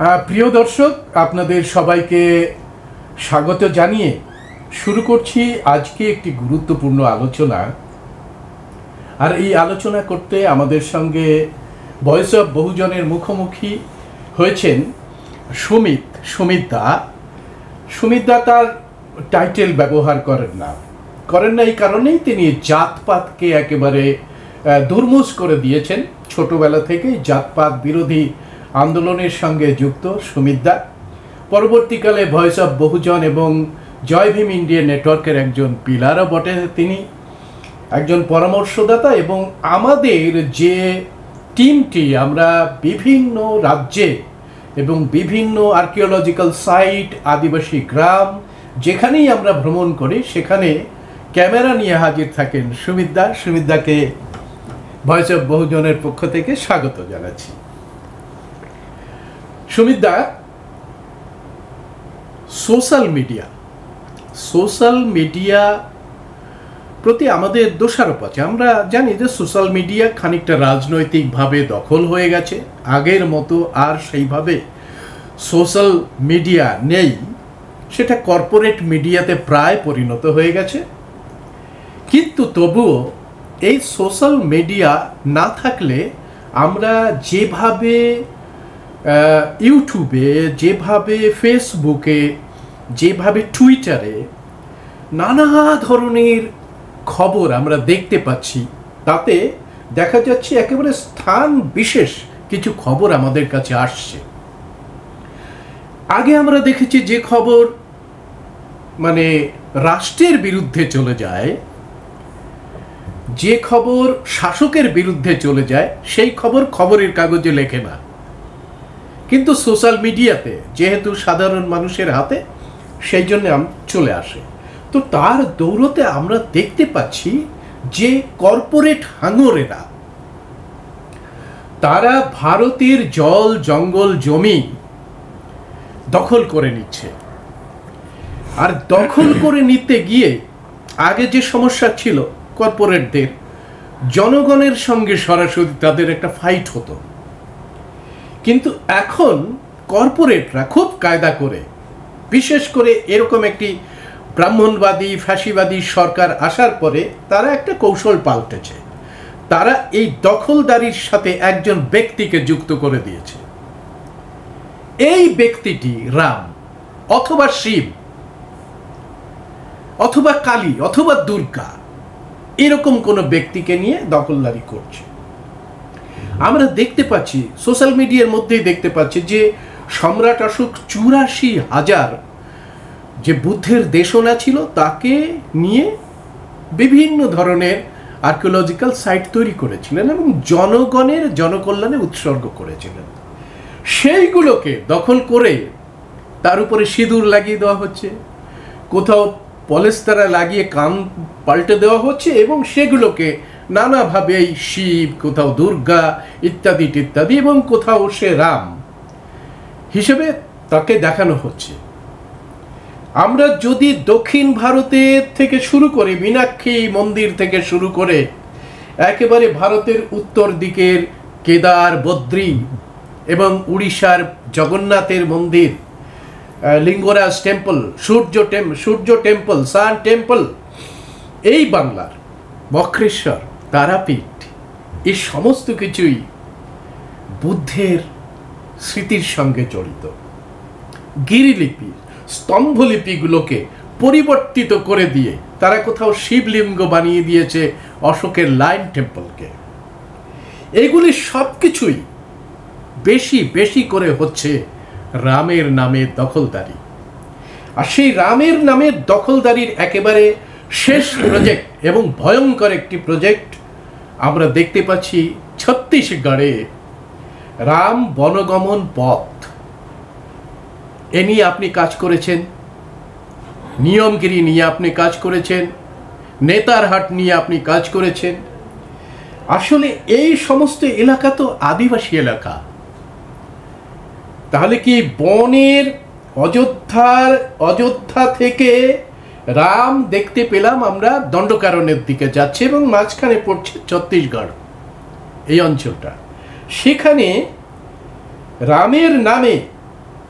প্রিয় দর্শক, আপনাদের সবাইকে স্বাগত জানিয়ে শুরু করছি আজকে একটি গুরুত্বপূর্ণ আলোচনা। আর এই আলোচনা করতে আমাদের সঙ্গে ভয়েস অফ বহুজনের মুখোমুখি হয়েছেন সুমিত দা। সুমিত দা তার টাইটেল ব্যবহার করেন না এই কারণেই তিনি জাতপাতকে একেবারে দুর্মুষ করে দিয়েছেন। ছোটবেলা থেকেই জাতপাত বিরোধী আন্দোলনের সঙ্গে যুক্ত সুমিত দা। পরবর্তীকালে ভয়েস অফ বহুজন এবং জয় ভীম ইন্ডিয়া নেটওয়ার্কের একজন পিলারও বটে। তিনি একজন পরামর্শদাতা এবং আমাদের যে টিমটি আমরা বিভিন্ন রাজ্যে এবং বিভিন্ন আর্কিওলজিক্যাল সাইট, আদিবাসী গ্রাম যেখানেই আমরা ভ্রমণ করি সেখানে ক্যামেরা নিয়ে হাজির থাকেন সুমিত দাকে ভয়েস অফ বহুজনের পক্ষ থেকে স্বাগত জানাচ্ছি। সুমিত দা, সোশ্যাল মিডিয়া প্রতি আমাদের দোষারোপ আছে। আমরা জানি যে সোশ্যাল মিডিয়া খানিকটা রাজনৈতিকভাবে দখল হয়ে গেছে। আগের মতো আর সেইভাবে সোশ্যাল মিডিয়া নেই, সেটা কর্পোরেট মিডিয়াতে প্রায় পরিণত হয়ে গেছে। কিন্তু তবুও এই সোশ্যাল মিডিয়া না থাকলে আমরা যেভাবে ইউটিউবে, যেভাবে ফেসবুকে, যেভাবে টুইটারে নানা ধরনের খবর আমরা দেখতে পাচ্ছি, তাতে দেখা যাচ্ছে একেবারে স্থান বিশেষ কিছু খবর আমাদের কাছে আসছে। আগে আমরা দেখেছি যে খবর মানে রাষ্ট্রের বিরুদ্ধে চলে যায়, যে খবর শাসকের বিরুদ্ধে চলে যায়, সেই খবর খবরের কাগজে লেখে না, কিন্তু সোশ্যাল মিডিয়াতে যেহেতু সাধারণ মানুষের হাতে, সেই জন্য চলে আসে। তো তার দৌলতে আমরা দেখতে পাচ্ছি যে কর্পোরেট হাঙরেরা তারা ভারতের জল, জঙ্গল, জমি দখল করে নিচ্ছে। আর দখল করে নিতে গিয়ে আগে যে সমস্যা ছিল, কর্পোরেটদের জনগণের সঙ্গে সরাসরি তাদের একটা ফাইট হতো, কিন্তু এখন কর্পোরেটরা খুব কায়দা করে, বিশেষ করে এরকম একটি ব্রাহ্মণবাদী ফ্যাসিবাদী সরকার আসার পরে তারা একটা কৌশল পাল্টেছে। তারা এই দখলদারির সাথে একজন ব্যক্তিকে যুক্ত করে দিয়েছে। এই ব্যক্তিটি রাম অথবা শিব অথবা কালী অথবা দুর্গা, এরকম কোনো ব্যক্তিকে নিয়ে দখলদারি করছে। আমরা দেখতে পাচ্ছি, সোশ্যাল মিডিয়ার মধ্যেই দেখতে পাচ্ছি যে সম্রাট অশোক ৮৪,০০০ যে বুদ্ধের দেশনা ছিল তাকে নিয়ে বিভিন্ন ধরনের আর্কিওলজিক্যাল সাইট তৈরি করেছিলেন এবং জনগণের জনকল্যাণে উৎসর্গ করেছিলেন। সেইগুলোকে দখল করে তার উপরে সিঁদুর লাগিয়ে দেওয়া হচ্ছে, কোথাও পলেস্তারা লাগিয়ে কান পাল্টে দেওয়া হচ্ছে এবং সেগুলোকে নানাভাবে এই শিব, কোথাও দুর্গা ইত্যাদি ইত্যাদি এবং কোথাও সে রাম হিসেবে তাকে দেখানো হচ্ছে। আমরা যদি দক্ষিণ ভারতের থেকে শুরু করে মীনাক্ষী মন্দির থেকে শুরু করে একেবারে ভারতের উত্তর দিকের কেদার, বদ্রী এবং উড়িষ্যার জগন্নাথের মন্দির, লিঙ্গরাজ টেম্পল, সূর্য টেম্পল, সান টেম্পল, এই বাংলার বক্রেশ্বর, তারাপীঠ, এই সমস্ত কিছুই বুদ্ধের স্মৃতির সঙ্গে জড়িত। গিরিলিপি, স্তম্ভলিপিগুলোকে পরিবর্তিত করে দিয়ে তারা কোথাও শিবলিঙ্গ বানিয়ে দিয়েছে অশোকের লাইন টেম্পলকে। এগুলি সব কিছুই বেশি বেশি করে হচ্ছে রামের নামে দখলদারি। আর সেই রামের নামের দখলদারির একেবারে শেষ প্রজেক্ট এবং ভয়ঙ্কর একটি প্রজেক্ট আমরা দেখতে পাচ্ছি ছত্তিশগড়ে রাম বনগমন পথ। এ নিয়ে আপনি কাজ করেছেন, নিয়মগিরি নিয়ে আপনি কাজ করেছেন, নেতারহাট নিয়ে আপনি কাজ করেছেন। আসলে এই সমস্ত এলাকা তো আদিবাসী এলাকা, তাহলে কি বনের অযোধ্যা থেকে রাম দেখতে পেলাম আমরা দণ্ডকারণ্যের দিকে যাচ্ছে এবং মাঝখানে পড়ছে ছত্তিশগড়, এই অঞ্চলটা। সেখানে রামের নামে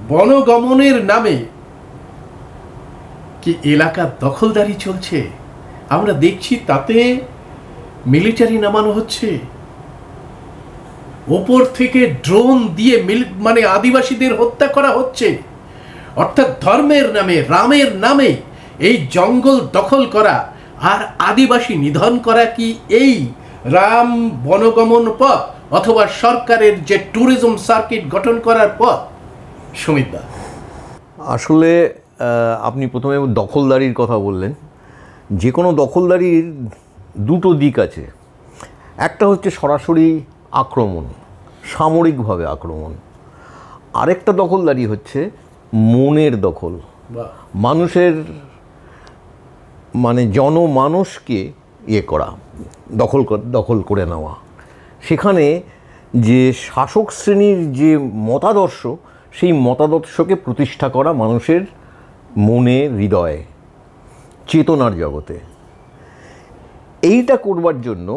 বনগমনের নামে কি এলাকার দখলদারি চলছে? আমরা দেখছি তাতে মিলিটারি নামানো হচ্ছে, ওপর থেকে ড্রোন দিয়ে মানে আদিবাসীদের হত্যা করা হচ্ছে। অর্থাৎ ধর্মের নামে, রামের নামে এই জঙ্গল দখল করা আর আদিবাসী নিধন করা কি এই রাম বনগমন পথ অথবা সরকারের যে ট্যুরিজম সার্কিট গঠন করার পথ? সুমিতদা, আসলে আপনি প্রথমে দখলদারির কথা বললেন। যে কোনো দখলদারির দুটো দিক আছে। একটা হচ্ছে সরাসরি আক্রমণ, সামরিকভাবে আক্রমণ। আরেকটা দখলদারি হচ্ছে মনের দখল, মানুষের মানে জনমানসকে করা, দখল করে নেওয়া। সেখানে যে শাসক শ্রেণীর যে মতাদর্শ, সেই মতাদর্শকে প্রতিষ্ঠা করা মানুষের মনে, হৃদয়ে, চেতনার জগতে। এইটা করবার জন্য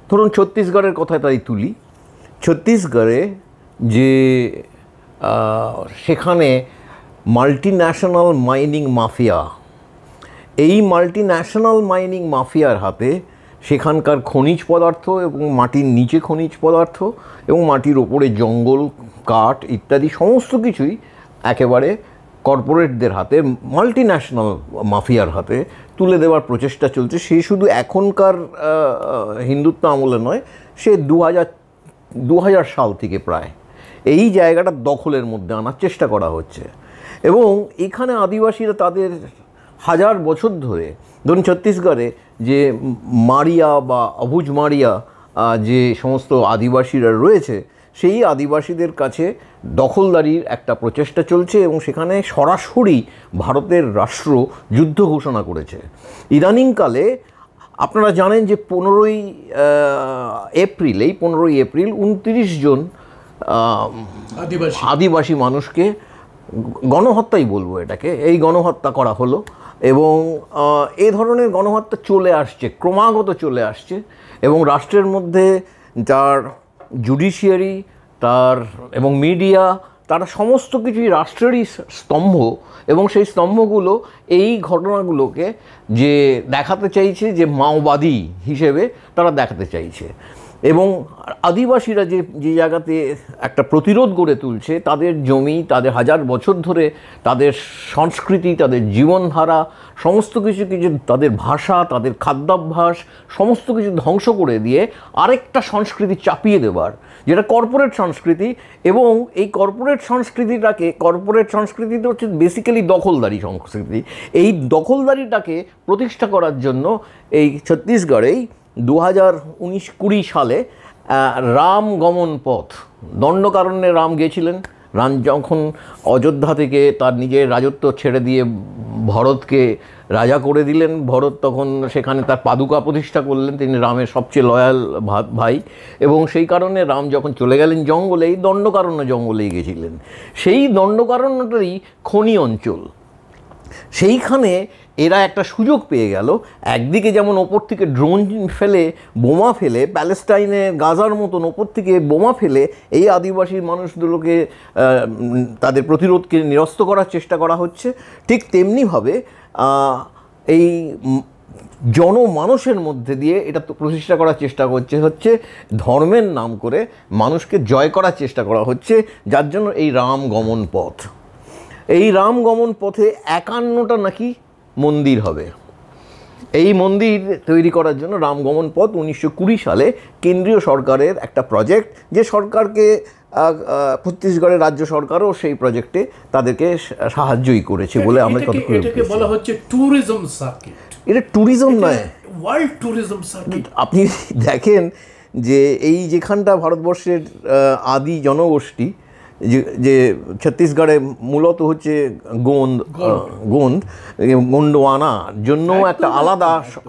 ধরুন ছত্তিশগড়ের কথা তাই তুলি। ছত্তিশগড়ে যে সেখানে মাল্টিন্যাশনাল মাইনিং মাফিয়া, এই মাল্টিন্যাশনাল মাইনিং মাফিয়ার হাতে সেখানকার খনিজ পদার্থ এবং মাটির নিচে খনিজ পদার্থ এবং মাটির ওপরে জঙ্গল, কাঠ ইত্যাদি সমস্ত কিছুই একেবারে কর্পোরেটদের হাতে, মাল্টিন্যাশনাল মাফিয়ার হাতে তুলে দেওয়ার প্রচেষ্টা চলছে। সে শুধু এখনকার হিন্দুত্ব আমলে নয়, সে 2000 সাল থেকে প্রায় এই জায়গাটা দখলের মধ্যে আনার চেষ্টা করা হচ্ছে। এবং এখানে আদিবাসীরা তাদের হাজার বছর ধরে, ধরুন ছত্তিশগড়ে যে মারিয়া বা অভুজ মারিয়া যে সমস্ত আদিবাসীরা রয়েছে, সেই আদিবাসীদের কাছে দখলদারির একটা প্রচেষ্টা চলছে এবং সেখানে সরাসরি ভারতের রাষ্ট্র যুদ্ধ ঘোষণা করেছে। ইদানিংকালে আপনারা জানেন যে 15ই এপ্রিল 29 জন আদিবাসী মানুষকে, গণহত্যাই বলবো এটাকে, এই গণহত্যা করা হলো। এবং এ ধরনের গণহত্যা চলে আসছে, ক্রমাগত চলে আসছে। এবং রাষ্ট্রের মধ্যে যার জুডিশিয়ারি, তার এবং মিডিয়া, তারা সমস্ত কিছুই রাষ্ট্রেরই স্তম্ভ। এবং সেই স্তম্ভগুলো এই ঘটনাগুলোকে যে দেখাতে চাইছে যে মাওবাদী হিসেবে তারা দেখাতে চাইছে। এবং আদিবাসীরা যে জায়গাতে একটা প্রতিরোধ গড়ে তুলছে, তাদের জমি, তাদের হাজার বছর ধরে তাদের সংস্কৃতি, তাদের জীবনধারা, সমস্ত কিছু, তাদের ভাষা, তাদের খাদ্যাভ্যাস, সমস্ত কিছু ধ্বংস করে দিয়ে আরেকটা সংস্কৃতি চাপিয়ে দেবার, যেটা কর্পোরেট সংস্কৃতি। এবং এই কর্পোরেট সংস্কৃতিটা হচ্ছে বেসিক্যালি দখলদারি সংস্কৃতি। এই দখলদারিটাকে প্রতিষ্ঠা করার জন্য এই ছত্তিশগড়েই 2019-20 সালে রাম গমন পথ, দণ্ডকারণ্যে রাম গেছিলেন। রাম যখন অযোধ্যা থেকে তার নিজের রাজত্ব ছেড়ে দিয়ে ভরতকে রাজা করে দিলেন, ভরত তখন সেখানে তার পাদুকা প্রতিষ্ঠা করলেন। তিনি রামের সবচেয়ে লয়াল ভাই। এবং সেই কারণে রাম যখন চলে গেলেন জঙ্গলে, এই দণ্ডকারণ্য জঙ্গলেই গেছিলেন। সেই দণ্ডকারণ্যটারই খনি অঞ্চল। সেইখানে এরা একটা সুযোগ পেয়ে গেল। একদিকে যেমন ওপর থেকে ড্রোন ফেলে, বোমা ফেলে, প্যালেস্টাইনে গাজার মতন ওপর থেকে বোমা ফেলে এই আদিবাসী মানুষগুলোকে, তাদের প্রতিরোধকে নিরস্ত করার চেষ্টা করা হচ্ছে। ঠিক তেমনিভাবে এই জনমানসের মধ্যে দিয়ে এটা তো প্রতিষ্ঠা করার চেষ্টা হচ্ছে ধর্মের নাম করে মানুষকে জয় করার চেষ্টা করা হচ্ছে, যার জন্য এই রাম গমন পথ। এই রাম গমন পথে 51টা নাকি মন্দির হবে। এই মন্দির তৈরি করার জন্য রাম গমন পথ 1920 সালে কেন্দ্রীয় সরকারের একটা প্রজেক্ট, যে সরকারকে ছত্তিশগড়ের রাজ্য সরকারও সেই প্রজেক্টে তাদেরকে সাহায্যই করেছে বলে আমরা এটাকে বলা হচ্ছে ট্যুরিজম সার্কিট। এটা ট্যুরিজম নয়, ওয়ার্ল্ড ট্যুরিজম সার্কিট। আপনি দেখেন যে এই যেখানটা ভারতবর্ষের আদি জনগোষ্ঠী, যে ছত্তিশগড়ে মূলত হচ্ছে গোন্ডওয়ানার জন্য একটা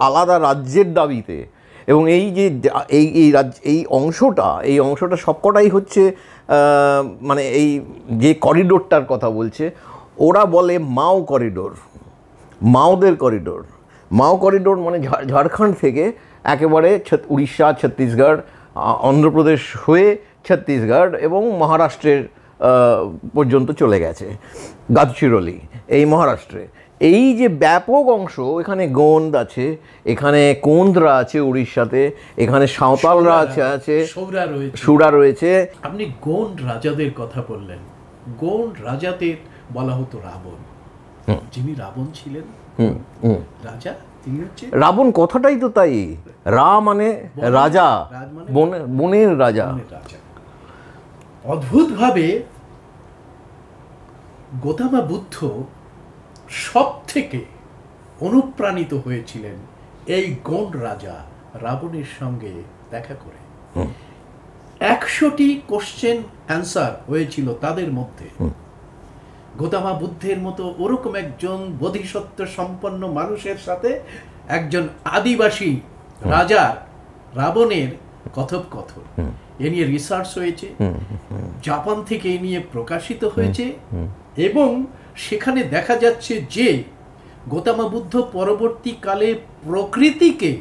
আলাদা রাজ্যের দাবিতে। এবং এই যে এই অংশটা সবকটাই হচ্ছে মানে এই যে করিডোরটার কথা বলছে, ওরা বলে মাও করিডোর, মাওদের করিডোর। মাও করিডোর মানে ঝাড়খণ্ড থেকে একেবারে উড়িষ্যা, ছত্তিশগড়, অন্ধ্রপ্রদেশ হয়ে ছত্তিশগড় এবং মহারাষ্ট্রের পর্যন্ত চলে গেছে, গাদচিরোলি এই মহারাষ্ট্রে। এই যে ব্যাপক অংশ, এখানে গোন্ড আছে, এখানে কোন্দ্রা আছে উড়িষ্যাতে, এখানে সাঁওতালরা আছে, সুরা রয়েছে। আপনি গোন্ড রাজাদের কথা বললেন, গোন্ড রাজাদের বলা হতো রাবণ। যিনি রাবণ ছিলেন রাজা, তিনি হচ্ছে রাবণ, কথাটাই তো তাই, রা মানে রাজা, বনের রাজা। অদ্ভুতভাবে গৌতম বুদ্ধ সব থেকে অনুপ্রাণিত হয়েছিলেন এই গোন্ড রাজা রাবণের সঙ্গে দেখা করে। 100টি কোশ্চেন অ্যান্সার হয়েছিল তাদের মধ্যে। গৌতম বুদ্ধের মতো ওরকম একজন বোধিসত্ত্ব সম্পন্ন মানুষের সাথে একজন আদিবাসী রাজার রাবণের কথোপকথন, এ নিয়ে রিসার্চ হয়েছে, জাপান থেকে এ নিয়ে প্রকাশিত হয়েছে, এবং সেখানে দেখা যাচ্ছে যে গৌতম বুদ্ধ পরবর্তীকালে প্রকৃতিকে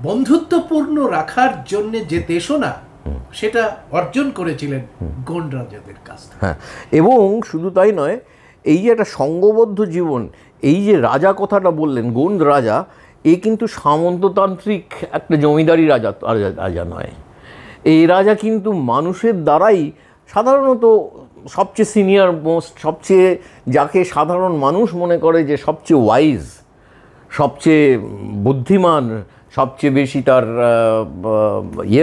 বন্ধুত্বপূর্ণ রাখার জন্য যে দেশনা সেটা অর্জন করেছিলেন গোন্ড রাজাদের কাছ থেকে। এবং শুধু তাই নয়, এই যে একটা সঙ্গবদ্ধ জীবন, এই যে রাজা কথাটা বললেন, গোন্ড রাজা, এ কিন্তু সামন্ততান্ত্রিক একটা জমিদারি রাজা নয়। এই রাজা কিন্তু মানুষের দ্বারাই, সাধারণত সবচেয়ে সিনিয়র মোস্ট, সবচেয়ে যাকে সাধারণ মানুষ মনে করে যে সবচেয়ে ওয়াইজ, সবচেয়ে বুদ্ধিমান, সবচেয়ে বেশি তার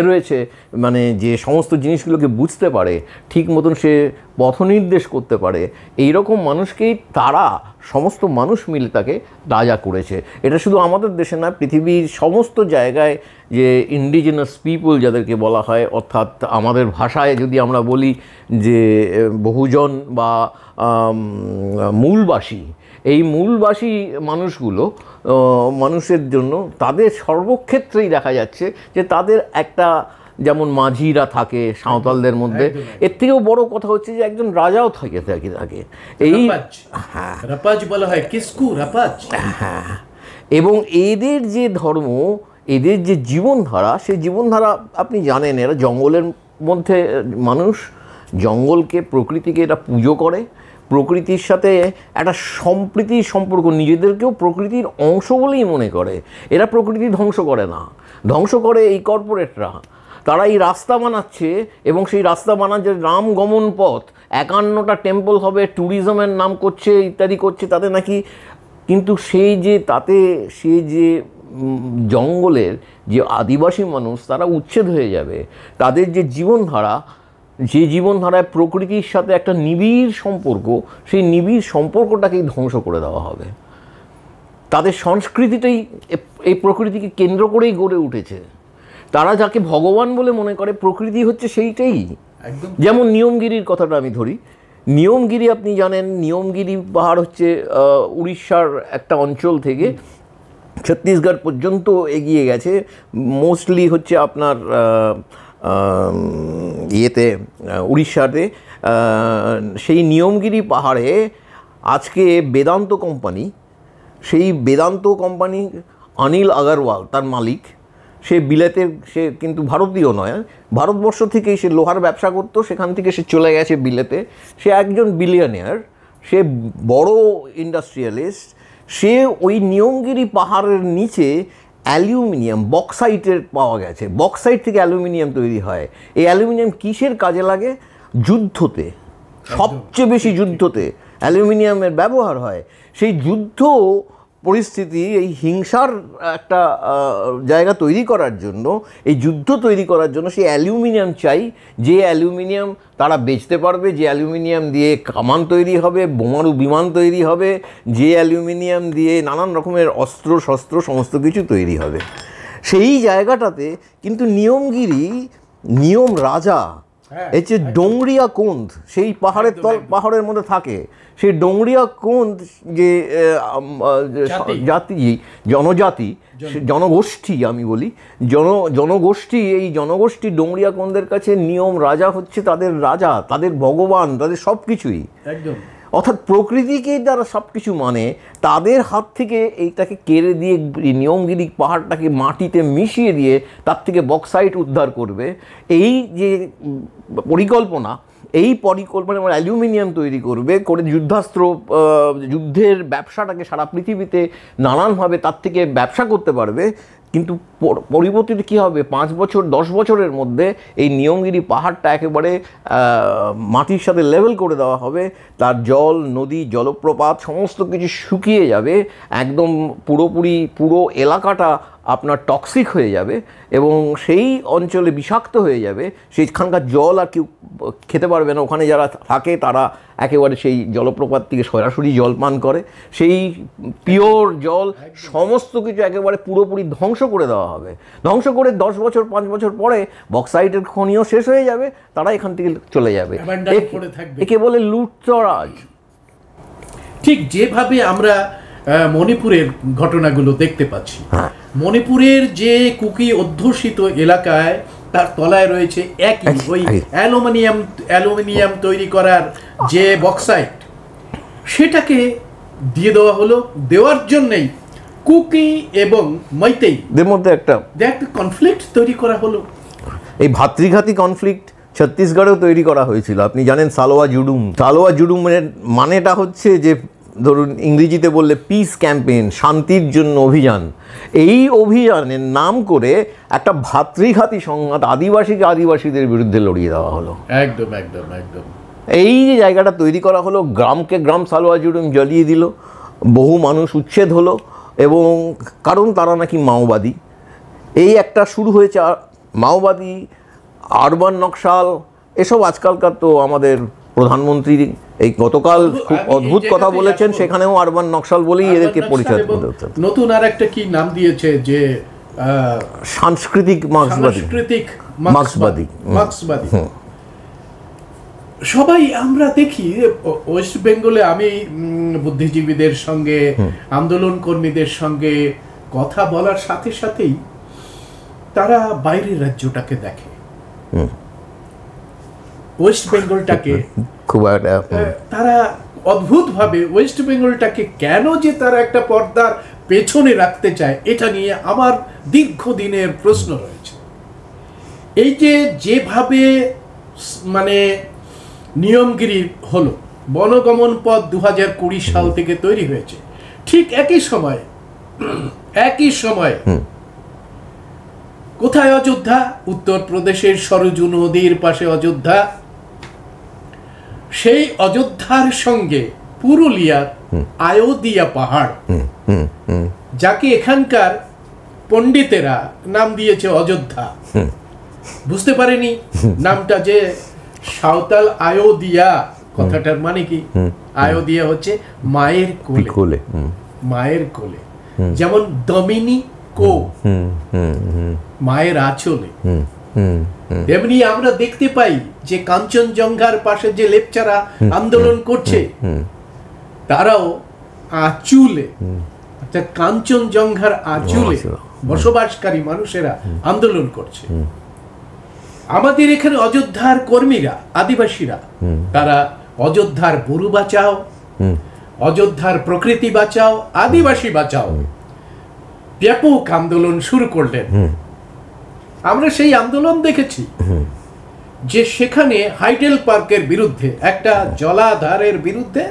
রয়েছে, মানে যে সমস্ত জিনিসগুলোকে বুঝতে পারে, ঠিক মতন সে পথনির্দেশ করতে পারে, এই রকম মানুষকেই তারা সমস্ত মানুষ মিলে তাকে রাজা করেছে। এটা শুধু আমাদের দেশে না, পৃথিবীর সমস্ত জায়গায় যে ইন্ডিজিনাস পিপল যাদেরকে বলা হয়, অর্থাৎ আমাদের ভাষায় যদি আমরা বলি যে বহুজন বা মূলবাসী, এই মূলবাসী মানুষগুলো, মানুষের জন্য তাদের সর্বক্ষেত্রেই দেখা যাচ্ছে যে তাদের একটা, যেমন মাঝিরা থাকে সাঁওতালদের মধ্যে, এর থেকেও বড় কথা হচ্ছে যে একজন রাজাও থাকে এই, রাপাজ বলা হয়, কিসকু রাপাজ। হ্যাঁ, এবং এদের যে ধর্ম, এদের যে জীবনধারা, সেই জীবনধারা আপনি জানেন, এরা জঙ্গলের মধ্যে মানুষ, জঙ্গলকে, প্রকৃতিকে এরা পুজো করে, প্রকৃতির সাথে একটা সম্প্রীতির সম্পর্ক, নিজেদেরকেও প্রকৃতির অংশ বলেই মনে করে। এরা প্রকৃতি ধ্বংস করে না, ধ্বংস করে এই কর্পোরেটরা। তারা এই রাস্তা বানাচ্ছে, এবং সেই রাস্তা বানাচ্ছে রাম গমন পথ, 51টা টেম্পল হবে, ট্যুরিজমের নাম করছে, ইত্যাদি করছে, তাতে নাকি, কিন্তু সেই যে তাতে সে যে জঙ্গলের যে আদিবাসী মানুষ, তারা উচ্ছেদ হয়ে যাবে। তাদের যে জীবনধারা, যে জীবনধারায় প্রকৃতির সাথে একটা নিবিড় সম্পর্ক, সেই নিবিড় সম্পর্কটাকেই ধ্বংস করে দেওয়া হবে। তাদের সংস্কৃতিটাই এই প্রকৃতিকে কেন্দ্র করেই গড়ে উঠেছে। তারা যাকে ভগবান বলে মনে করে, প্রকৃতি হচ্ছে সেইটাই। যেমন নিয়মগিরির কথাটা আমি ধরি, নিয়মগিরি আপনি জানেন, নিয়মগিরি পাহাড় হচ্ছে উড়িষ্যার একটা অঞ্চল থেকে ছত্তিশগড় পর্যন্ত এগিয়ে গেছে, মোস্টলি হচ্ছে আপনার উড়িষ্যাতে। সেই নিয়মগিরি পাহাড়ে আজকে বেদান্ত কোম্পানি, সেই বেদান্ত কোম্পানি অনিল আগরওয়াল তার মালিক, সে বিলেতের, সে কিন্তু ভারতীয় নয়, ভারতবর্ষ থেকেই সে লোহার ব্যবসা করতো, সেখান থেকে সে চলে গেছে বিলেতে। সে একজন বিলিয়নিয়ার, সে বড় ইন্ডাস্ট্রিয়ালিস্ট। সে ওই নিয়মগিরি পাহাড়ের নিচে অ্যালুমিনিয়াম, বক্সাইটের পাওয়া গেছে, বক্সাইট থেকে অ্যালুমিনিয়াম তৈরি হয়। এই অ্যালুমিনিয়াম কিসের কাজে লাগে? যুদ্ধতে, সবচেয়ে বেশি যুদ্ধতে অ্যালুমিনিয়ামের ব্যবহার হয়। সেই যুদ্ধ পরিস্থিতি, এই হিংসার একটা জায়গা তৈরি করার জন্য, এই যুদ্ধ তৈরি করার জন্য সেই অ্যালুমিনিয়াম চাই, যে অ্যালুমিনিয়াম তারা বেচতে পারবে, যে অ্যালুমিনিয়াম দিয়ে কামান তৈরি হবে, বোমারু বিমান তৈরি হবে, যে অ্যালুমিনিয়াম দিয়ে নানান রকমের অস্ত্র শস্ত্র সমস্ত কিছু তৈরি হবে। সেই জায়গাটাতে কিন্তু নিয়মগিরি, নিয়ম রাজা, এই যে ডোংরিয়া কোন্দ, সেই পাহাড়ের মধ্যে থাকে, সেই ডোংরিয়া কোন্দ যে জনজাতি, জনগোষ্ঠী, আমি বলি জনগোষ্ঠী, এই জনগোষ্ঠী ডোংরিয়া কোন্দের কাছে নিয়ম রাজা হচ্ছে তাদের রাজা, তাদের ভগবান, তাদের সব কিছুই। একদম, অর্থাৎ প্রকৃতিকে যারা সব কিছু মানে, তাদের হাত থেকে এইটাকে কেড়ে দিয়ে নিয়মগিরি পাহাড়টাকে মাটিতে মিশিয়ে দিয়ে তার থেকে বক্সাইট উদ্ধার করবে, এই যে পরিকল্পনা, এই পরিকল্পনা মানে অ্যালুমিনিয়াম তৈরি করবে, করে যুদ্ধাস্ত্র, যুদ্ধের ব্যবসাটাকে সারা পৃথিবীতে নানানভাবে তার থেকে ব্যবসা করতে পারবে। কিন্তু পরিবর্তিত কী হবে, 5 বছর 10 বছরের মধ্যে এই নিয়মগিরি পাহাড়টা একেবারে মাটির সাথে লেভেল করে দেওয়া হবে, তার জল, নদী, জলপ্রপাত সমস্ত কিছু শুকিয়ে যাবে, একদম পুরো এলাকাটা আপনার টক্সিক হয়ে যাবে এবং সেই অঞ্চলে বিষাক্ত হয়ে যাবে। সেইখানকার জল আর কেউ খেতে পারবে না, ওখানে যারা থাকে তারা একেবারে সেই জলপ্রপাত থেকে সরাসরি জল পান করে, সেই পিওর জল সমস্ত কিছু একেবারে পুরোপুরি ধ্বংস করে দেওয়া হবে। ধ্বংস করে 10 বছর 5 বছর পরে বক্সাইটের খনিও শেষ হয়ে যাবে, তারা এখান থেকে চলে যাবে। একে বলে লুটতরাজ। ঠিক যেভাবে আমরা মণিপুরের ঘটনাগুলো দেখতে পাচ্ছি, মণিপুরের যে কুকি অধ্যুষিত এলাকায় তার তলায় রয়েছে একই ওই অ্যালুমিনিয়াম তৈরি করার যে বক্সাইট, সেটাকে দিয়ে দেওয়া হলো। দেওয়ার জন্যই কুকি এবং মৈতেইদের মধ্যে একটা কনফ্লিক্ট তৈরি করা হলো। এই ভাতৃঘাতী কনফ্লিক্ট ছত্তিশগড়েও তৈরি করা হয়েছিল। আপনি জানেন সালোয়া জুডুমের মানেটা হচ্ছে যে, ধরুন ইংরেজিতে বললে পিস ক্যাম্পেইন, শান্তির জন্য অভিযান। এই অভিযানের নাম করে একটা ভাতৃঘাতী সংঘাত আদিবাসীদের বিরুদ্ধে লড়িয়ে দেওয়া হলো। একদম একদম একদম। এই যে জায়গাটা তৈরি করা হলো, গ্রাম সালোয়া জুডুম জ্বালিয়ে দিল, বহু মানুষ উচ্ছেদ হলো, এবং কারণ তারা নাকি মাওবাদী। এই একটা শুরু হয়েছে মাওবাদী, আরবান নকশাল, এসব আজকালকার তো আমাদের প্রধানমন্ত্রী এই গতকাল খুব অদ্ভুত কথা বলেছেন, সেখানেও আরবান নকশাল বলেই এদেরকে পরিচয় দিতে হচ্ছে। নতুন আর একটা কি নাম দিয়েছে যে সাংস্কৃতিক মার্ক্সবাদী। সবাই আমরা দেখি ওয়েস্ট বেঙ্গলে, আমি বুদ্ধিজীবীদের সঙ্গে, আন্দোলন কর্মীদের সঙ্গে কথা বলার সাথে সাথেই তারা বাইরের রাজ্যটাকে দেখে, ওয়েস্ট বেঙ্গলটাকে খুব তারা অদ্ভুতভাবে ওয়েস্ট বেঙ্গলটাকে কেন যে তারা একটা পর্দার পেছনে রাখতে চায়, এটা নিয়ে আমার দীর্ঘদিনের প্রশ্ন রয়েছে। এই যেভাবে মানে নিয়মগিরি হলো, বনগমন পথ 2020 সাল থেকে তৈরি হয়েছে, ঠিক একই সময় কোথায় অযোধ্যা? উত্তরপ্রদেশের সরজু নদীর পাশে অযোধ্যা। সেই অযোধ্যার সঙ্গে পুরুলিয়ার আয়োদিয়া পাহাড়, যাকে এখানকার পণ্ডিতেরা নাম দিয়েছে অযোধ্যা। বুঝতে পারেনি নামটা যে সাঁওতাল আয়োদিয়া, কথাটার মানে কি? আয়োদিয়া হচ্ছে মায়ের কোলে, মায়ের কোলে। যেমন দমিনী কো, মায়ের আঁচলে। তেমনি আমরা দেখতে পাই যে কাঞ্চনজঙ্ঘার পাশে যে লেপচারা আন্দোলন করছে, তারাও আঁচুলে, অর্থাৎ কাঞ্চনজঙ্ঘার আঁচুলে বসবাসকারী মানুষেরা আন্দোলন করছে। আমাদের এখানে অযোধ্যার কর্মীরা, আদিবাসীরা, তারা অযোধ্যার বুরু বাঁচাও, অযোধ্যার প্রকৃতি বাঁচাও, আদিবাসী বাঁচাও ব্যাপক আন্দোলন শুরু করলেন। আমরা সেই আন্দোলন দেখেছি যে সেখানে হাইডেল পার্কের বিরুদ্ধে, একটা জলাধারের বিরুদ্ধে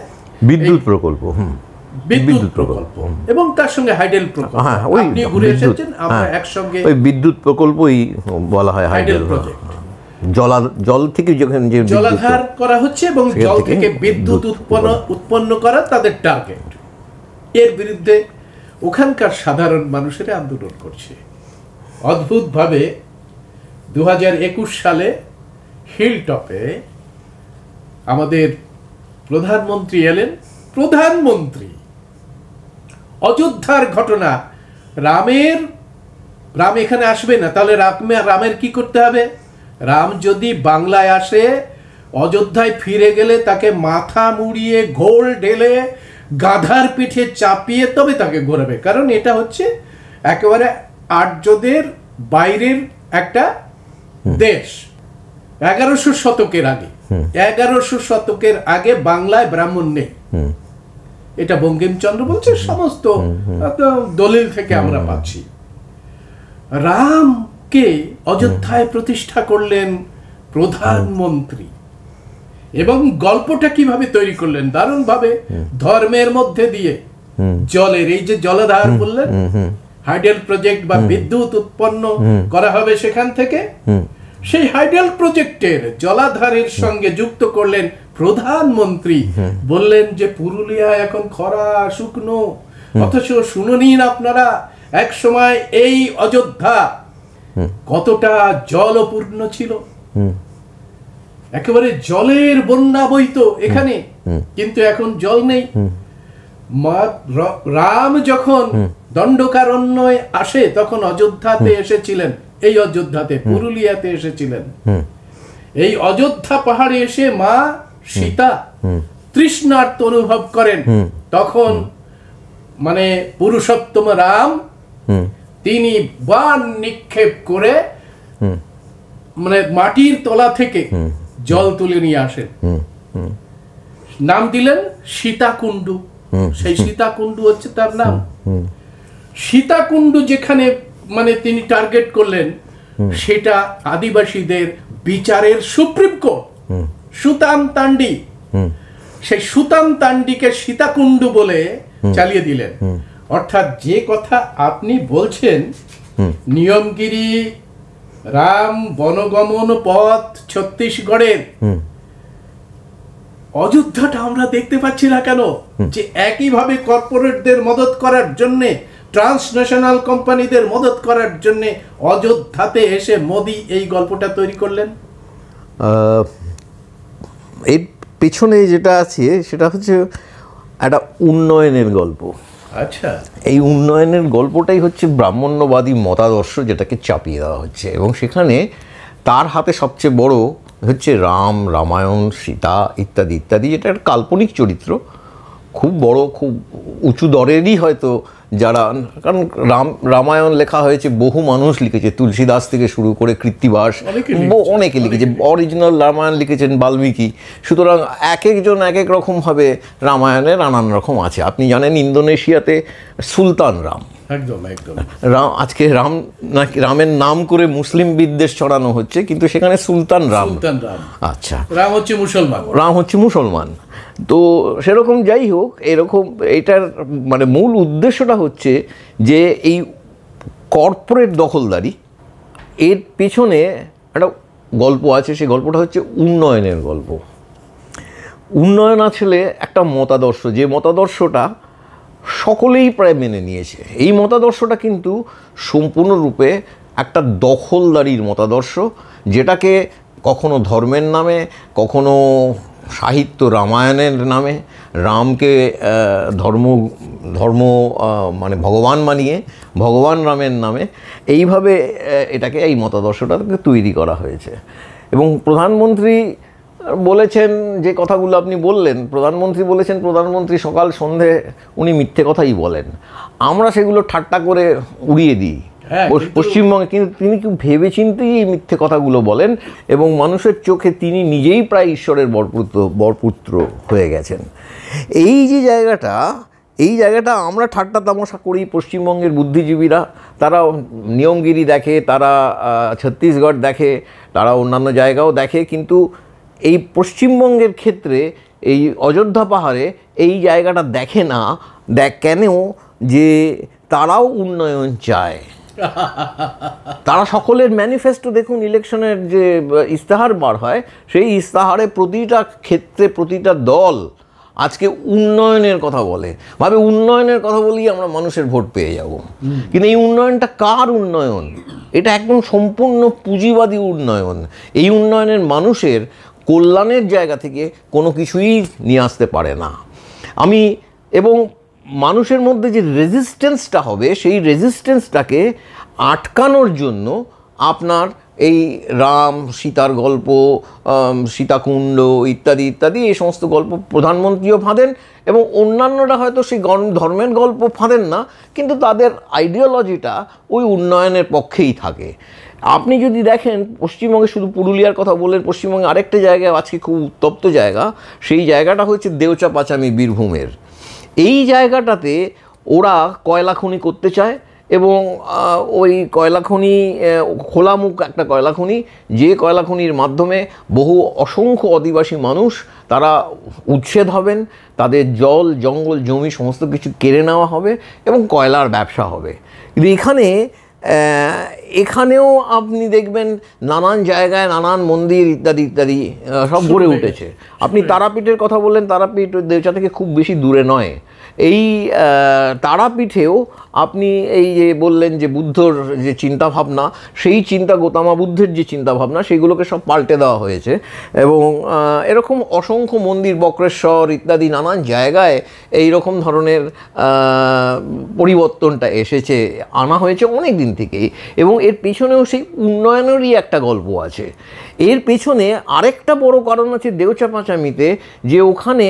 বিদ্যুৎ প্রকল্প, এবং তার সঙ্গে হাইডেল প্রকল্প, আপনি ঘুরে এসেছেন, আমরা একসঙ্গে ওই বিদ্যুৎ প্রকল্পই বলা হয় হাইডেল প্রজেক্ট। জল থেকে যেখানে যে জলাধার করা হচ্ছে এবং জল থেকে বিদ্যুৎ উৎপন্ন করা তাদের টার্গেট, এর বিরুদ্ধে ওখানকার সাধারণ মানুষেরা আন্দোলন করছে। অদ্ভুতভাবে 2021 সালে হিলটপে আমাদের প্রধানমন্ত্রী এলেন। প্রধানমন্ত্রী অযোধ্যার ঘটনা, রাম এখানে আসবে না, তাহলে রামের কি করতে হবে? রাম যদি বাংলায় আসে, অযোধ্যায় ফিরে গেলে তাকে মাথা মুড়িয়ে, ঘোল ঢেলে, গাধার পিঠে চাপিয়ে তবে তাকে ঘোরাবে। কারণ এটা হচ্ছে একেবারে আর্যদের বাইরের একটা দেশ। 1100 শতকের আগে বাংলায় ব্রাহ্মণ নেই, এটা বঙ্কিমচন্দ্র বলছে, সমস্ত দলিল থেকে আমরা পাচ্ছি। রামকে অযোধ্যায় প্রতিষ্ঠা করলেন প্রধানমন্ত্রী। এবং গল্পটা কিভাবে তৈরি করলেন দারুণ ভাবে, ধর্মের মধ্যে দিয়ে জলের এই যে জলাধার বললেন, হাইডেল প্রজেক্ট বা বিদ্যুৎ উৎপন্ন করা হবে সেখান থেকে, সেই হাইডেল প্রজেক্টের জলাধারের সঙ্গে যুক্ত করলেন প্রধানমন্ত্রী। বললেন যে পুরুলিয়া এখন খরা শুকনো, অথচ শুনুন আপনারা এক সময় এই অযোধ্যা কতটা জলপূর্ণ ছিল, একেবারে জলের বন্যা বইতো এখানে, কিন্তু এখন জল নেই। রাম যখন দণ্ডকারণ্যে আসে তখন অযোধ্যাতে এসেছিলেন, এই অযোধ্যাতে পুরুলিয়াতে এসেছিলেন। এই অযোধ্যা পাহাড়ে এসে মা সীতা তৃষ্ণার্ত অনুভব করেন, তখন মানে পুরুষোত্তম রাম তিনি বাণ নিক্ষেপ করে মানে মাটির তলা থেকে জল তুলে নিয়ে আসেন, নাম দিলেন সীতাকুণ্ডু। সেই সীতাকুণ্ডু হচ্ছে তার নাম। সীতাকুণ্ডু যেখানে মানে তিনি টার্গেট করলেন, সেটা আদিবাসীদের বিচারের সুপ্রিম কোর্ট, সুতান তান্ডি। সেই সুতান তান্ডিকে সীতাকুণ্ডু বলে চালিয়ে দিলেন। অর্থাৎ যে কথা আপনি বলছেন, নিয়মগিরি রাম বনগমন পথ ছত্তিশগড়ের, অযোধ্যাটা আমরা দেখতে পাচ্ছি না কেন? যে একইভাবে কর্পোরেটদের মদত করার জন্য, ট্রান্সন্যাশনাল কোম্পানিদের মদত করার জন্য অযোধ্যাতে এসে মোদি এই গল্পটা তৈরি করলেন। এর পেছনে যেটা আছে সেটা হচ্ছে একটা উন্নয়নের গল্প। আচ্ছা, এই উন্নয়নের গল্পটাই হচ্ছে ব্রাহ্মণ্যবাদী মতাদর্শ, যেটাকে চাপিয়ে দেওয়া হচ্ছে, এবং সেখানে তার হাতে সবচেয়ে বড় হচ্ছে রাম, রামায়ণ, সীতা ইত্যাদি ইত্যাদি। এটা একটা কাল্পনিক চরিত্র, খুব বড়, খুব উঁচু দরেরই হয়তো যারা, কারণ রামায়ণ লেখা হয়েছে, বহু মানুষ লিখেছে, তুলসীদাস থেকে শুরু করে কৃত্তিবাস, অনেকে লিখেছে। অরিজিনাল রামায়ণ লিখেছেন বাল্মীকি। সুতরাং এক একজন এক এক রকমভাবে রামায়ণের নানান রকম আছে। আপনি জানেন ইন্দোনেশিয়াতে সুলতান রাম, একদম একদম রাম, আজকে রাম নাকি রামের নাম করে মুসলিম বিদ্বেষ ছড়ানো হচ্ছে, কিন্তু সেখানে সুলতান রাম। আচ্ছা, রাম হচ্ছে মুসলমান, রাম হচ্ছে মুসলমান। তো সেরকম যাই হোক, এরকম এটার মানে মূল উদ্দেশ্যটা হচ্ছে যে এই কর্পোরেট দখলদারি, এর পেছনে একটা গল্প আছে। সেই গল্পটা হচ্ছে উন্নয়নের গল্প। উন্নয়ন আসলে একটা মতাদর্শ, যে মতাদর্শটা সকলেই প্রায় মেনে নিয়েছে। এই মতাদর্শটা কিন্তু সম্পূর্ণরূপে একটা দখলদারির মতাদর্শ, যেটাকে কখনো ধর্মের নামে, কখনো সাহিত্য রামায়ণের নামে, রামকে ধর্ম মানে ভগবান মানিয়ে ভগবান রামের নামে, এইভাবে এটাকে, এই মতাদর্শটাকে তৈরি করা হয়েছে। এবং প্রধানমন্ত্রী বলেছেন যে কথাগুলো আপনি বললেন, প্রধানমন্ত্রী সকাল সন্ধে উনি মিথ্যে কথাই বলেন। আমরা সেগুলো ঠাট্টা করে উড়িয়ে দিই পশ্চিমবঙ্গে, কিন্তু তিনি খুব ভেবেচিন্তেই এই মিথ্যে কথাগুলো বলেন, এবং মানুষের চোখে তিনি নিজেই প্রায় ঈশ্বরের বরপুত্র হয়ে গেছেন। এই যে জায়গাটা আমরা ঠাট্টা তামাশা করি পশ্চিমবঙ্গের বুদ্ধিজীবীরা। তারা নিয়মগিরি দেখে, তারা ছত্তিশগড় দেখে, তারা অন্যান্য জায়গাও দেখে, কিন্তু এই পশ্চিমবঙ্গের ক্ষেত্রে এই অযোধ্যা পাহাড়ে এই জায়গাটা দেখে না। কেন? যে তারাও উন্নয়ন চায়। তারা সকলের ম্যানিফেস্টো দেখুন, ইলেকশনের যে ইস্তাহার বার হয়, সেই ইস্তাহারে প্রতিটা ক্ষেত্রে প্রতিটা দল আজকে উন্নয়নের কথা বলে, ভাবে উন্নয়নের কথা বলেই আমরা মানুষের ভোট পেয়ে যাব। কিন্তু এই উন্নয়নটা কার উন্নয়ন? এটা একদম সম্পূর্ণ পুঁজিবাদী উন্নয়ন। এই উন্নয়নের মানুষের কল্যাণের জায়গা থেকে কোনো কিছুই নিয়ে আসতে পারে না। এবং মানুষের মধ্যে যে রেজিস্ট্যান্সটা হবে, সেই রেজিস্ট্যান্সটাকে আটকানোর জন্য আপনার এই রাম সীতার গল্প, সীতাকুণ্ড ইত্যাদি ইত্যাদি, এই সমস্ত গল্প প্রধানমন্ত্রীও ফাঁদেন, এবং অন্যান্যরা হয়তো সেই ধর্মের গল্প ফাঁদেন না, কিন্তু তাদের আইডিওলজিটা ওই উন্নয়নের পক্ষেই থাকে। আপনি যদি দেখেন পশ্চিমবঙ্গে, শুধু পুরুলিয়ার কথা বললেন, পশ্চিমবঙ্গে আরেকটা জায়গায় আজকে খুব উত্তপ্ত জায়গা, সেই জায়গাটা হচ্ছে দেওচা পাচামি, বীরভূমের। এই জায়গাটাতে ওরা কয়লা খনি করতে চায়, এবং ওই কয়লা খনি খোলামুখ একটা কয়লা খনি, যে কয়লা খনির মাধ্যমে বহু অসংখ্য আদিবাসী মানুষ তারা উচ্ছেদ হবেন, তাদের জল জঙ্গল জমি সমস্ত কিছু কেড়ে নেওয়া হবে এবং কয়লার ব্যবসা হবে। কিন্তু এখানেও আপনি দেখবেন নানান জায়গায় নানান মন্দির ইত্যাদি ইত্যাদি সব গড়ে উঠেছে। আপনি তারাপীঠের কথা বললেন, তারাপীঠ দেউচা থেকে খুব বেশি দূরে নয়। এই তারাপীঠেও আপনি এই যে বললেন যে বুদ্ধর যে চিন্তাভাবনা, সেই গৌতম বুদ্ধের যে চিন্তাভাবনা, সেগুলোকে সব পাল্টে দেওয়া হয়েছে এবং এরকম অসংখ্য মন্দির, বক্রেশ্বর ইত্যাদি নানান জায়গায় এই রকম ধরনের পরিবর্তনটা এসেছে, আনা হয়েছে অনেক দিন থেকেই। এবং এর পেছনেও সেই উন্নয়নেরই একটা গল্প আছে। এর পেছনে আরেকটা বড় কারণ আছে দেউচা পাঁচামিতে, যে ওখানে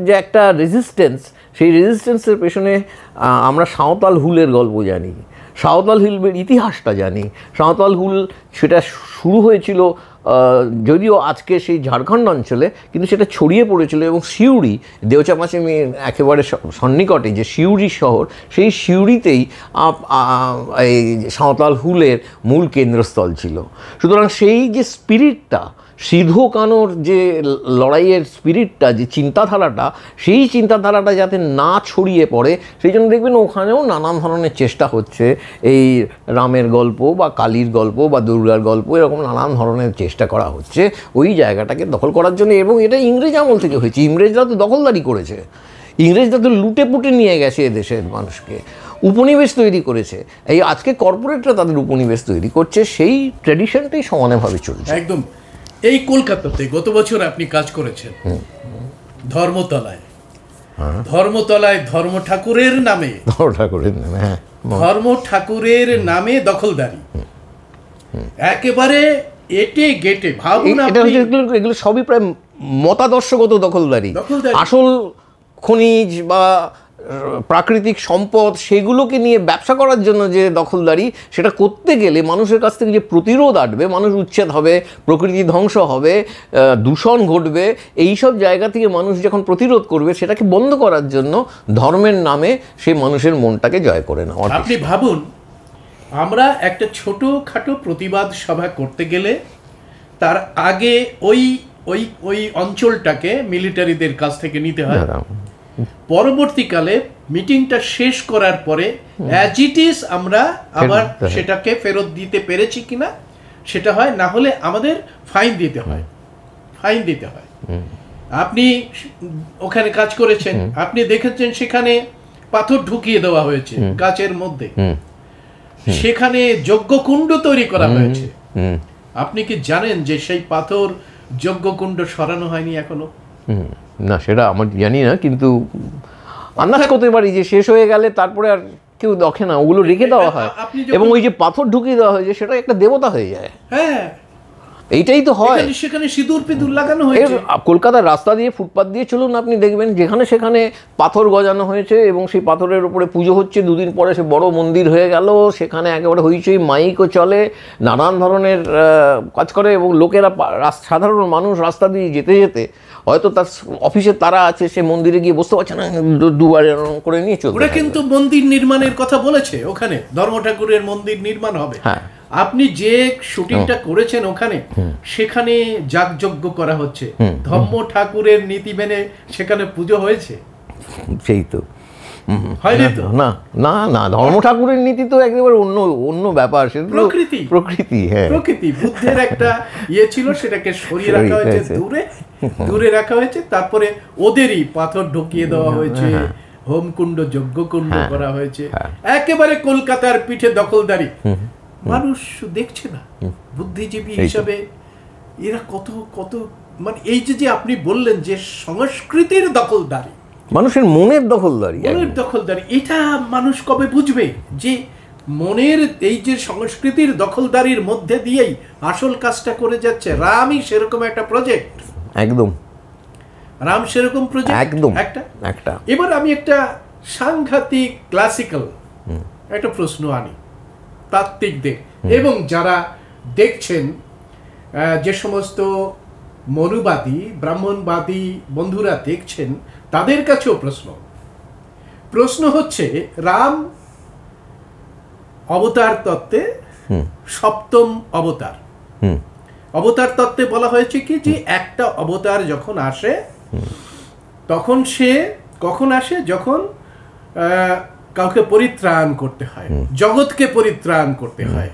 যে একটা রেজিস্ট্যান্স, সেই রেজিস্ট্যান্সের পেছনে আমরা সাঁওতাল হুলের গল্প জানি, সাঁওতাল হুলের ইতিহাসটা জানি। সাঁওতাল হুল সেটা শুরু হয়েছিল যদিও আজকে সেই ঝাড়খণ্ড অঞ্চলে, কিন্তু সেটা ছড়িয়ে পড়েছিল এবং সিউড়ি, দেউচা পাঁচামির একেবারে সন্নিকটে যে সিউড়ি শহর, সেই সিউড়িতেই এই সাঁওতাল হুলের মূল কেন্দ্রস্থল ছিল। সুতরাং সেই যে স্পিরিটটা, সিধু কানোর যে লড়াইয়ের স্পিরিটটা, যে চিন্তাধারাটা, সেই চিন্তাধারাটা যাতে না ছড়িয়ে পড়ে, সেই জন্য দেখবেন ওখানেও নানান ধরনের চেষ্টা হচ্ছে। এই রামের গল্প বা কালীর গল্প বা দুর্গার গল্প, এরকম নানান ধরনের চেষ্টা করা হচ্ছে ওই জায়গাটাকে দখল করার জন্য। এবং এটা ইংরেজ আমল থেকে হয়েছে। ইংরেজরা তো দখলদারি করেছে, ইংরেজরা তো লুটে পুটে নিয়ে গেছে এদেশের মানুষকে, উপনিবেশ তৈরি করেছে। এই আজকে কর্পোরেটরা তাদের উপনিবেশ তৈরি করছে, সেই ট্র্যাডিশনটাই সমানভাবে চলছে। একদম। এই কলকাতাতে গত বছর আপনি কাজ করেছেন ধর্মতলায়, ধর্ম ঠাকুরের নামে, ধর্ম ঠাকুরের নামে দখলদারি একেবারে এটে গেটে। ভাবুন, এগুলো সবই প্রায় মতাদর্শগত দখলদারি। আসল খনিজ বা প্রাকৃতিক সম্পদ সেগুলোকে নিয়ে ব্যবসা করার জন্য যে দখলদারি, সেটা করতে গেলে মানুষের কাছ থেকে যে প্রতিরোধ আসবে, মানুষ উচ্ছেদ হবে, প্রকৃতি ধ্বংস হবে, দূষণ ঘটবে, এই সব জায়গা থেকে মানুষ যখন প্রতিরোধ করবে, সেটাকে বন্ধ করার জন্য ধর্মের নামে সেই মানুষের মনটাকে জয় করে নেওয়া। আপনি ভাবুন, আমরা একটা ছোটোখাটো প্রতিবাদ সভা করতে গেলে তার আগে ওই ওই ওই অঞ্চলটাকে মিলিটারিদের কাছ থেকে নিতে হয়। পরবর্তীকালে মিটিংটা শেষ করার পরে অ্যাজ ইট ইজ আমরা আবার সেটাকে ফেরত দিতে পেরেছি কিনা সেটা হয়, না হলে আমাদের ফাইন দিতে হয়। আপনি ওখানে কাজ করেছেন, আপনি দেখেছেন সেখানে পাথর ঢুকিয়ে দেওয়া হয়েছে গাছের মধ্যে, সেখানে যজ্ঞকুণ্ড তৈরি করা হয়েছে। আপনি কি জানেন যে সেই পাথর যজ্ঞকুণ্ড সরানো হয়নি এখনো? না, সেটা আমার জানি না, কিন্তু আন্দাজ করতে পারি যে শেষ হয়ে গেলে তারপরে আর কেউ দেখে না, ওগুলো রেখে দেওয়া হয়। এবং ওই যে পাথর ঢুকিয়ে দেওয়া হয়েছে, সেটা একটা দেবতা হয়ে যায়। হ্যাঁ, এইটাই তো হয়। সেখানে সিঁদুর পিঁদুর লাগানো হয়েছে। কলকাতার রাস্তা দিয়ে, ফুটপাথ দিয়ে চলুন, আপনি দেখবেন যেখানে সেখানে পাথর গজানো হয়েছে এবং সেই পাথরের উপরে পুজো হচ্ছে। দুদিন পরে সে বড় মন্দির হয়ে গেল, সেখানে একেবারে হইচই, মাইকও চলে, নানান ধরনের কাজ করে। এবং লোকেরা, সাধারণ মানুষ রাস্তা দিয়ে যেতে যেতে হয়তো তার অফিসের তারা আছে, সে মন্দিরে গিয়ে বসতে পারছে না, দুবার করে নিয়ে চলছে। ওরা কিন্তু মন্দির নির্মাণের কথা বলেছে, ওখানে ধর্ম ঠাকুরের মন্দির নির্মাণ হবে। হ্যাঁ, আপনি যে শুটিংটা করেছেন ওখানে, সেখানে যাগযজ্ঞ করা হচ্ছে, ধর্ম ঠাকুরের নীতি মেনে সেখানে পুজো হয়েছে। সেই তো হয়নি তো? না না না, ধর্ম ঠাকুরের নীতি তো একেবারে অন্য ব্যাপার। সেটা প্রকৃতি। হ্যাঁ, প্রকৃতি। বুদ্ধের একটা ইয়ে ছিল, সেটাকে সরিয়ে রাখা হয়েছে, দূরে রাখা হয়েছে। তারপরে ওদেরই পাথর ঢুকিয়ে দেওয়া হয়েছে, হোমকুণ্ড যজ্ঞকুণ্ড করা হয়েছে। একেবারে কলকাতার পিঠে দখলদারি। মানুষ দেখছে না, বুদ্ধিজীবী হিসাবে এরা কত কত, মানে এই যে আপনি বললেন যে সংস্কৃতির দখলদারি, মানুষের মনের দখলদারি, এটা মানুষ কবে বুঝবে যে মনের এই যে সংস্কৃতির দখলদারির মধ্যে দিয়েই আসল কাজটা করে যাচ্ছে। রামই সেরকম একটা প্রজেক্ট, একদম রাম সেরকম প্রজেক্ট, একদম একটা। এবার আমি একটা সাংঘাতিক ক্লাসিক্যাল একটা প্রশ্ন আনি তাত্ত্বিকদের এবং যারা দেখছেন, যে সমস্ত মনুবাদী ব্রাহ্মণবাদী বন্ধুরা দেখছেন, তাদের কাছেও প্রশ্ন হচ্ছে, রাম অবতার তত্ত্বে সপ্তম অবতার। অবতার তত্ত্বে বলা হয়েছে কি যে একটা অবতার যখন আসে তখন সে কখন আসে, যখন কাউকে পরিত্রাণ করতে হয়, জগৎকে পরিত্রাণ করতে হয়।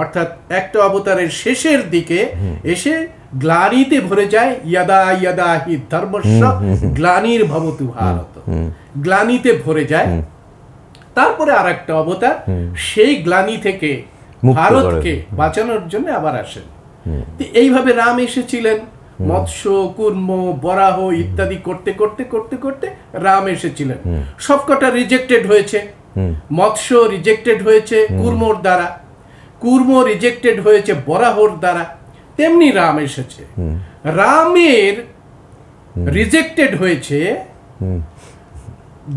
অর্থাৎ একটা অবতারের শেষের দিকে এসে গ্লানিতে ভরে যায়, ইয়াদা ইয়াদা হি ধর্মস্য গ্লানির ভবতু ভারত, গ্লানিতে ভরে যায়। তারপরে আর একটা অবতার সেই গ্লানি থেকে ভারতকে বাঁচানোর জন্য আবার আসেন। এইভাবে রাম এসেছিলেন, মৎস্য, কুর্ম, বরাহ ইত্যাদি করতে করতে করতে করতে রাম এসেছিলেন। সবকটা রিজেক্টেড হয়েছে। মৎস্য রিজেক্টেড হয়েছে কুর্মর দ্বারা, কুর্ম রিজেক্টেড হয়েছে বরাহর দ্বারা। তেমনি রাম এসেছে, রামের রিজেক্টেড হয়েছে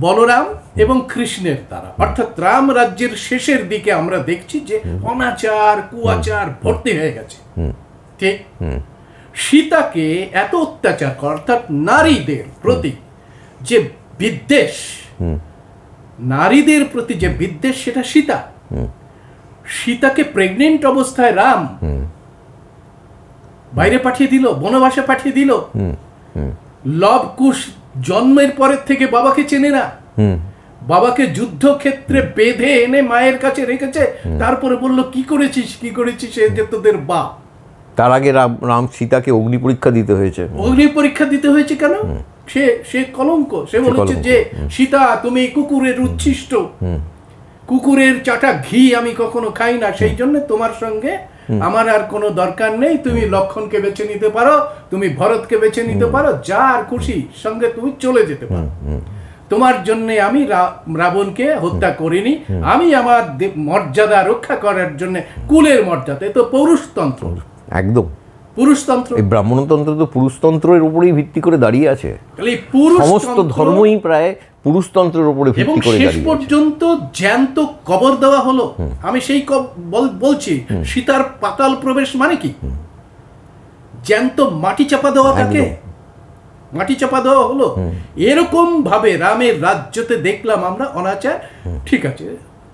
বলরাম এবং কৃষ্ণের দ্বারা। অর্থাৎ রাম রাজ্যের শেষের দিকে আমরা দেখছি যে অনাচার কুয়াচার ভর্তি হয়ে গেছে। ঠিক সীতাকে এত অত্যাচার করা, অর্থাৎ নারীদের প্রতি যে বিদ্বেষ, নারীদের প্রতি যে বিদ্বেষ, সেটা সীতা। সীতাকে প্রেগনেন্ট অবস্থায় রাম বাইরে পাঠিয়ে দিল, বনবাসে পাঠিয়ে দিল। লব কুশ জন্মের পরের থেকে বাবাকে চেনে না, বাবাকে যুদ্ধক্ষেত্রে বেঁধে এনে মায়ের কাছে রেখেছে, তারপরে বলল কি করেছিস কি করেছিস, সে যে তোদের বাপ। তার আগে রাম সীতাকে অগ্নি পরীক্ষা দিতে হয়েছে। অগ্নি পরীক্ষা দিতে হয়েছে কেন? সে কলঙ্ক। সে বলেছে যে সীতা তুমি কুকুরের উচ্ছিষ্ট, কুকুরের চাটা ঘি আমি কখনো খাই না, সেই জন্য তোমার সঙ্গে আমার আর কোনো দরকার নেই। তুমি লক্ষণকে বেছে নিতে পারো, তুমি ভরতকে বেছে নিতে পারো, যার খুশি সঙ্গে তুমি চলে যেতে পারো। তোমার জন্য আমি রাবণকে হত্যা করিনি, আমি আমার মর্যাদা রক্ষা করার জন্য, কুলের মর্যাদা। তো পুরুষতন্ত্র, একদম পুরুষতন্ত্র। এই ব্রাহ্মণতন্ত্র তো পুরুষতন্ত্রের উপরেই ভিত্তি করে দাঁড়িয়ে আছে। সমস্ত ধর্মই প্রায় পুরুষতন্ত্রের উপরে ভিত্তি করে দাঁড়িয়ে আছে। শেষ পর্যন্ত জ্যান্ত কবর দেওয়া হলো। আমি সেই বলছি, সীতার পাতাল প্রবেশ মানে কি? জ্যান্ত মাটি চাপা দেওয়া, তাকে মাটি চাপা দেওয়া হলো। এরকম ভাবে রামের রাজ্যতে দেখলাম আমরা অনাচার। ঠিক আছে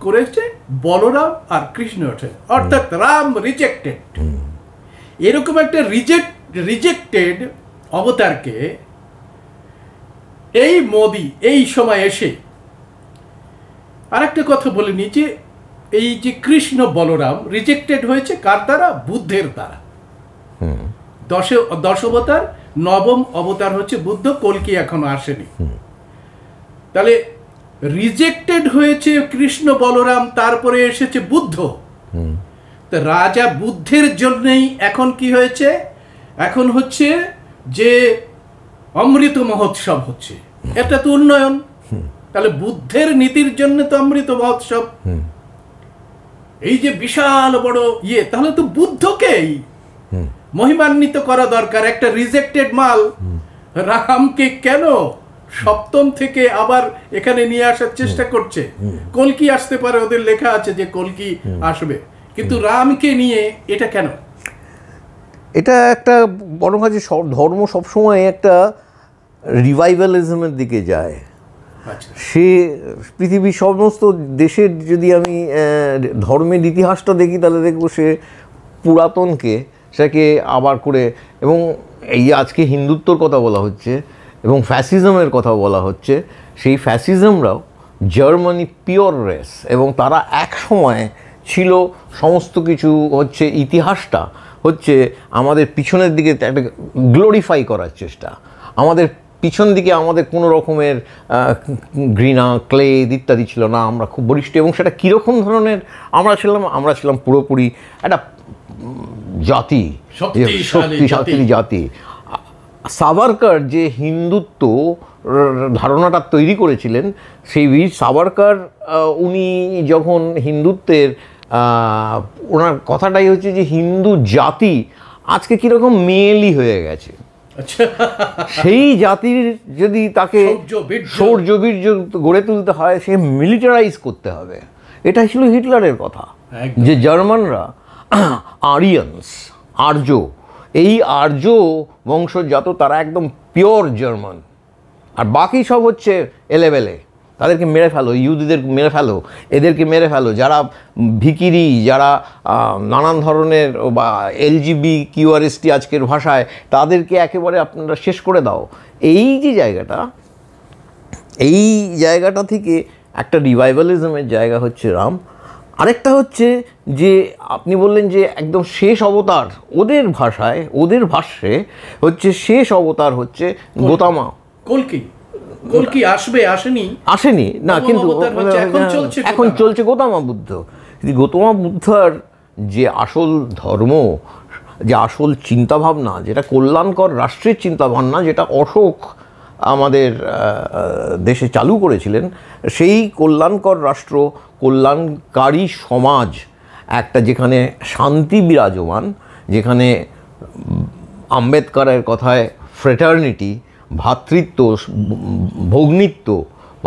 করেছে বলরাম আর কৃষ্ণ ওঠে, অর্থাৎ রাম রিজেক্টেড। এরকম একটা রিজেক্টেড অবতারকে এই মোদি এই সময় এসে আর একটা কথা বলে নি যে এই যে কৃষ্ণ বলরাম রিজেক্টেড হয়েছে কার দ্বারা? বুদ্ধের দ্বারা। দশ অবতার, নবম অবতার হচ্ছে বুদ্ধ, কল্কি এখনো আসেনি। তাহলে রিজেক্টেড হয়েছে কৃষ্ণ বলরাম, তারপরে এসেছে বুদ্ধ। রাজা বুদ্ধের জন্যই এখন কি হয়েছে? এখন হচ্ছে যে অমৃত মহোৎসব হচ্ছে, এটা তো উন্নয়ন। তাহলে বুদ্ধের নীতির জন্য তো অমৃত মহোৎসব, এই যে বিশাল বড় ইয়ে, তাহলে তো বুদ্ধকেই মহিমান্বিত করা দরকার। একটা রিজেক্টেড মাল রামকে কেন সপ্তম থেকে আবার এখানে নিয়ে আসার চেষ্টা করছে? কল্কি আসতে পারে, ওদের লেখা আছে যে কল্কি আসবে, কিন্তু রামকে নিয়ে এটা কেন? এটা একটা বড় কাজে ধর্ম সবসময় একটা রিভাইভালিজমের দিকে যায়। সে পৃথিবীর সমস্ত দেশের যদি আমি ধর্মের ইতিহাসটা দেখি, তাহলে দেখবো সে পুরাতনকে সেটাকে আবার করে, এবং এই আজকে হিন্দুত্বর কথা বলা হচ্ছে এবং ফ্যাসিজমের কথা বলা হচ্ছে, সেই ফ্যাসিজমরাও জার্মানি পিওর রেস, এবং তারা এক সময় ছিল সমস্ত কিছু হচ্ছে, ইতিহাসটা হচ্ছে আমাদের পিছনের দিকে একটা গ্লোরিফাই করার চেষ্টা। আমাদের পিছন দিকে আমাদের কোনো রকমের ঘৃণা, ক্লেদ ইত্যাদি ছিল না, আমরা খুব বলিষ্ঠ। এবং সেটা কীরকম ধরনের আমরা ছিলাম পুরোপুরি একটা জাতি, শক্তিশালী জাতি। সাভারকার যে হিন্দুত্ব ধারণাটা তৈরি করেছিলেন, সেই বীর সাভারকার উনি যখন হিন্দুত্বের ওনার কথাটাই হচ্ছে যে হিন্দু জাতি আজকে কীরকম মেয়েলি হয়ে গেছে, সেই জাতির যদি তাকে শৌর্য-বীর্য গড়ে তুলতে হয়, সে মিলিটারাইজ করতে হবে। এটাই ছিল হিটলারের কথা, যে জার্মানরা আরিয়ানস, আর্য, এই আর্য বংশজাত, তারা একদম পিওর জার্মান, আর বাকি সব হচ্ছে এলেবেলে, তাদেরকে মেরে ফেলো, ইহুদিদের মেরে ফেলো, এদেরকে মেরে ফেলো, যারা ভিকিরি, যারা নানান ধরনের বা এলজিবি কিউআরএসটি আজকের ভাষায়, তাদেরকে একেবারে আপনারা শেষ করে দাও। এই যে জায়গাটা, এই জায়গাটা থেকে একটা রিভাইভালিজমের জায়গা হচ্ছে রাম। আরেকটা হচ্ছে যে আপনি বললেন যে একদম শেষ অবতার, ওদের ভাষায়, ওদের ভাষ্যে হচ্ছে শেষ অবতার হচ্ছে গোতামা। কল্কি আসেনি না, কিন্তু এখন চলছে গোতামা বুদ্ধ। গোতামা বুদ্ধর যে আসল ধর্ম, যে আসল চিন্তাভাবনা, যেটা কল্যাণকর রাষ্ট্রের চিন্তাভাবনা, যেটা অশোক আমাদের দেশে চালু করেছিলেন, সেই কল্যাণকর রাষ্ট্র, কল্যাণকারী সমাজ, একটা যেখানে শান্তি বিরাজমান, যেখানে আম্বেদকরের কথায় ফ্রেটার্নিটি, ভ্রাতৃত্ব, ভগ্নিত্ব,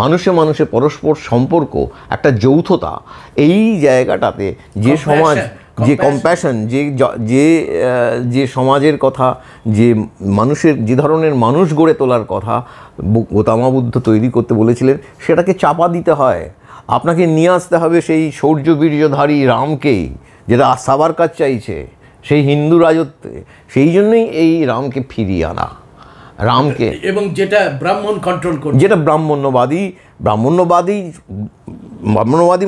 মানুষে মানুষে পরস্পর সম্পর্ক, একটা যৌথতা, এই জায়গাটাতে যে সমাজ, যে কম্প্যাশন, যে সমাজের কথা, যে মানুষের, যে ধরনের মানুষ গড়ে তোলার কথা গোতামা বুদ্ধ তৈরি করতে বলেছিলেন, সেটাকে চাপা দিতে হয়। আপনাকে নিয়ে আসতে হবে সেই শৌর্য বীর্যধারী রামকেই, যেটা সাবারকার চাইছে, সেই হিন্দু রাজত্বে। সেই জন্যই এই রামকে ফিরিয়ে আনা, রামকে, এবং যেটা ব্রাহ্মণ কন্ট্রোল করে, যেটা ব্রাহ্মণ্যবাদী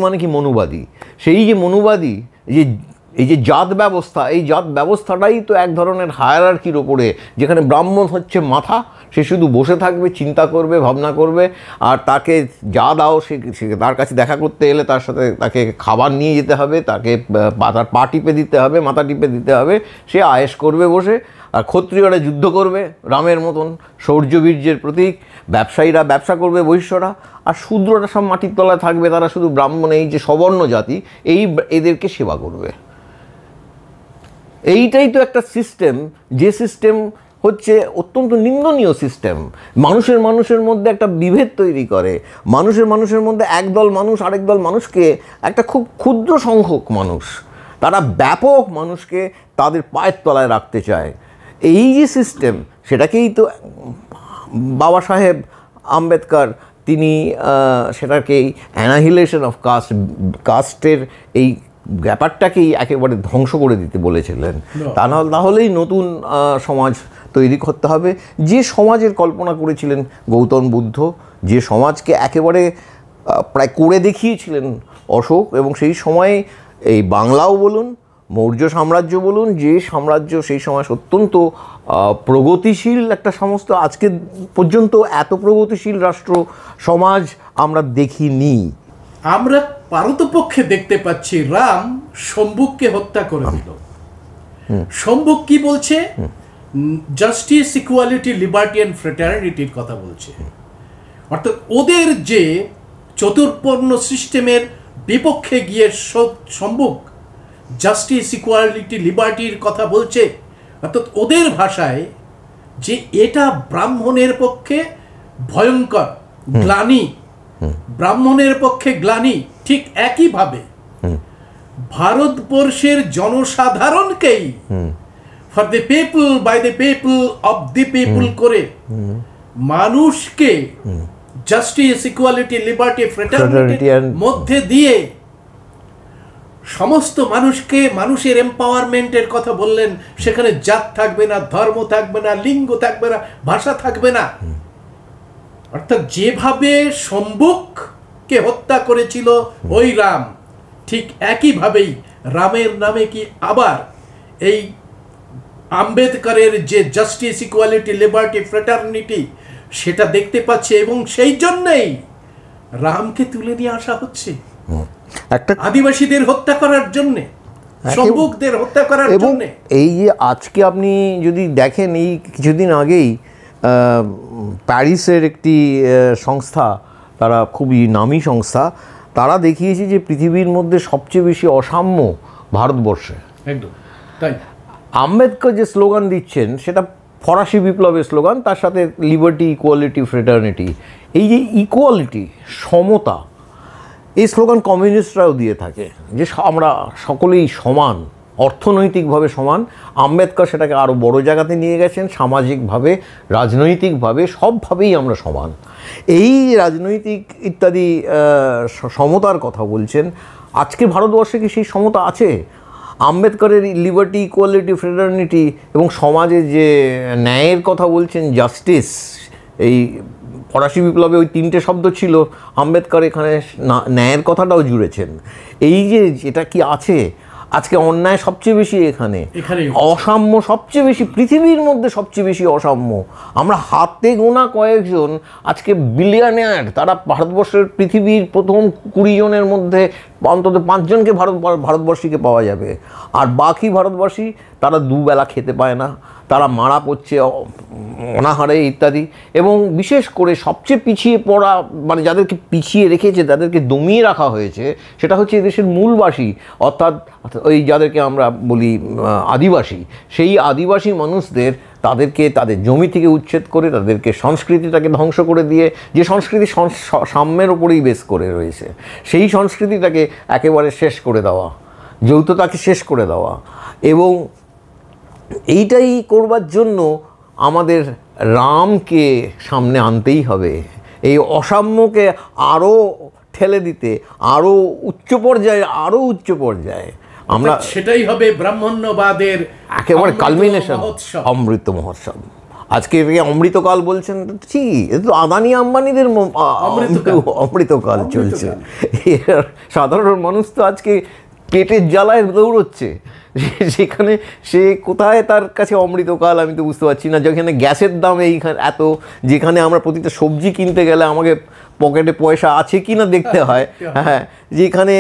মানে কি মনুবাদী, সেই যে মনুবাদী, এই যে জাত ব্যবস্থা, এই জাত ব্যবস্থাটাই তো এক ধরনের হায়ারার্কির ওপরে, যেখানে ব্রাহ্মণ হচ্ছে মাথা, সে শুধু বসে থাকবে, চিন্তা করবে, ভাবনা করবে, আর তাকে যা দাও সে তার কাছে দেখা করতে এলে তার সাথে তাকে খাবার নিয়ে যেতে হবে, তাকে তার পা টিপে দিতে হবে, মাথা টিপে দিতে হবে, সে আয়েশ করবে বসে। আর ক্ষত্রিয়রা যুদ্ধ করবে রামের মতন, শৌর্যবীর্যের প্রতীক, ব্যবসায়ীরা ব্যবসা করবে, বৈশ্যরা, আর শূদ্ররা সব মাটির তলায় থাকবে, তারা শুধু ব্রাহ্মণ, এই যে সবর্ণ জাতি, এদেরকে সেবা করবে। এইটাই তো একটা সিস্টেম, যে সিস্টেম হচ্ছে অত্যন্ত নিন্দনীয় সিস্টেম। মানুষের মধ্যে একটা বিভেদ তৈরি করে, মানুষের মধ্যে একদল মানুষ আরেক দল মানুষকে, একটা খুব ক্ষুদ্র সংখ্যক মানুষ, তারা ব্যাপক মানুষকে তাদের পায়ের তলায় রাখতে চায়। এই যে সিস্টেম, সেটাকেই তো বাবা সাহেব আম্বেদকর তিনি সেটাকেই অ্যানাহিলেশন অফ কাস্টের এই ব্যাপারটাকেই একেবারে ধ্বংস করে দিতে বলেছিলেন। তাহলেই নতুন সমাজ তৈরি করতে হবে, যে সমাজের কল্পনা করেছিলেন গৌতম বুদ্ধ, যে সমাজকে একেবারে প্রায় করে দেখিয়েছিলেন অশোক। এবং সেই সময়ে এই বাংলাও বলুন, মৌর্য সাম্রাজ্য বলুন, যে সাম্রাজ্য সেই সময় অত্যন্ত প্রগতিশীল একটা সমস্ত, আজকে পর্যন্ত এত প্রগতিশীল রাষ্ট্র সমাজ আমরা দেখিনি। আমরা পারতপক্ষে দেখতে পাচ্ছি রাম শম্ভুককে হত্যা করে দিল। শম্ভুক কি বলছে? জাস্টিস, ইকুয়ালিটি, লিবার্টি অ্যান্ড ফ্রেটার্নিটির কথা বলছে। অর্থাৎ ওদের যে চতুর্বর্ণ সিস্টেমের বিপক্ষে গিয়ে শম্ভুক জাস্টিস, ইকুয়ালিটি, লিবার্টির কথা বলছে। অর্থাৎ ওদের ভাষায় যে এটা ব্রাহ্মণের পক্ষে ভয়ঙ্কর গ্লানি, ব্রাহ্মণের পক্ষে গ্লানি। ঠিক একইভাবে ভারতবর্ষের জনসাধারণকেই for the people, by the people, of the people করে মানুষকে জাস্টিস, ইকুয়ালিটি, লিবার্টি, ফ্রেটার্নিটির মধ্যে দিয়ে সমস্ত মানুষকে, মানুষের এম্পাওয়ারমেন্টের কথা বললেন। সেখানে জাত থাকবে না, ধর্ম থাকবে না, লিঙ্গ থাকবে না, ভাষা থাকবে না। অর্থাৎ যেভাবে শম্ভুককে হত্যা করেছিল ওই রাম, ঠিক একইভাবেই রামের নামে কি আবার এই আম্বেদকরের যে জাস্টিস, ইকুয়ালিটি, লিবার্টি, ফ্রেটার্নিটি, সেটা দেখতে পাচ্ছে। এবং সেই জন্যই রামকে তুলে নিয়ে আসা হচ্ছে একটা আদিবাসীদের হত্যা করার জন্য, শম্ভুকদের হত্যা করার জন্য। এই যে আজকে আপনি যদি দেখেন, এই কিছুদিন আগেই প্যারিসের একটি সংস্থা, তারা খুবই নামী সংস্থা, তারা দেখিয়েছে যে পৃথিবীর মধ্যে সবচেয়ে বেশি অসাম্য ভারতবর্ষে। একদম তাই। আম্বেদকর যে স্লোগান দিচ্ছেন সেটা ফরাসি বিপ্লবের স্লোগান, তার সাথে লিবার্টি, ইকুয়ালিটি, ফ্রেটার্নিটি। এই যে ইকুয়ালিটি, সমতা, এই স্লোগান কমিউনিস্টরাও দিয়ে থাকে, যে আমরা সকলেই সমান। অর্থনৈতিকভাবে সমান। আম্বেদকর সেটাকে আরও বড় জায়গাতে নিয়ে গেছেন, সামাজিকভাবে, রাজনৈতিকভাবে, সবভাবেই আমরা সমান। এই রাজনৈতিক ইত্যাদি সমতার কথা বলছেন। আজকে ভারতবর্ষে কি সেই সমতা আছে? আম্বেদকরের লিবার্টি, ইকুয়ালিটি, ফ্রেটার্নিটি এবং সমাজে যে ন্যায়ের কথা বলছেন, জাস্টিস, এই ফরাসি বিপ্লবে ওই তিনটে শব্দ ছিল, আম্বেদকর এখানে ন্যায়ের কথাটাও জুড়েছেন। এই যে এটা কি আছে? আজকে অন্যায় সবচেয়ে বেশি এখানে, অসাম্য সবচেয়ে বেশি, পৃথিবীর মধ্যে সবচেয়ে বেশি অসাম্য। আমরা হাতে গোনা কয়েকজন আজকে বিলিয়নিয়ার, তারা ভারতবর্ষের পৃথিবীর প্রথম 20 জনের মধ্যে অন্তত 5 জনকে ভারতবর্ষীকে পাওয়া যাবে। আর বাকি ভারতবর্ষী তারা দুবেলা খেতে পায় না, তারা মারা পড়ছে অনাহারে ইত্যাদি। এবং বিশেষ করে সবচেয়ে পিছিয়ে পড়া, মানে যাদেরকে পিছিয়ে রেখেছে, তাদেরকে দমিয়ে রাখা হয়েছে, সেটা হচ্ছে এদেশের মূলবাসী, অর্থাৎ ওই যাদেরকে আমরা বলি আদিবাসী। সেই আদিবাসী মানুষদের তাদেরকে তাদের জমি থেকে উচ্ছেদ করে, তাদেরকে সংস্কৃতিটাকে ধ্বংস করে দিয়ে, যে সংস্কৃতি সাম্যের ওপরেই বেস করে রয়েছে, সেই সংস্কৃতিটাকে একেবারে শেষ করে দেওয়া, যৌথতাকে শেষ করে দেওয়া। এবং এইটাই করবার জন্য আমাদের রামকে সামনে আনতেই হবে, এই অসাম্যকে আরও ঠেলে দিতে, আরও উচ্চ পর্যায়ে আমরা, সেটাই হবে ব্রাহ্মণ্যবাদের একেবারে কালমিনেশন, অমৃত মহোৎসব। আজকে অমৃতকাল বলছেন, ঠিকই, এটা তো আদানি আম্বানিদের অমৃতকাল চলছে। সাধারণ মানুষ তো আজকে পেটের জ্বালায় দৌড়চ্ছে, সেখানে সে কোথায় তার কাছে অমৃতকাল আমি তো বুঝতে পারছি না। যেখানে গ্যাসের দাম এইখানে এত, যেখানে আমরা প্রতিটা সবজি কিনতে গেলে আমাকে পকেটে পয়সা আছে কি না দেখতে হয়, হ্যাঁ, যেখানে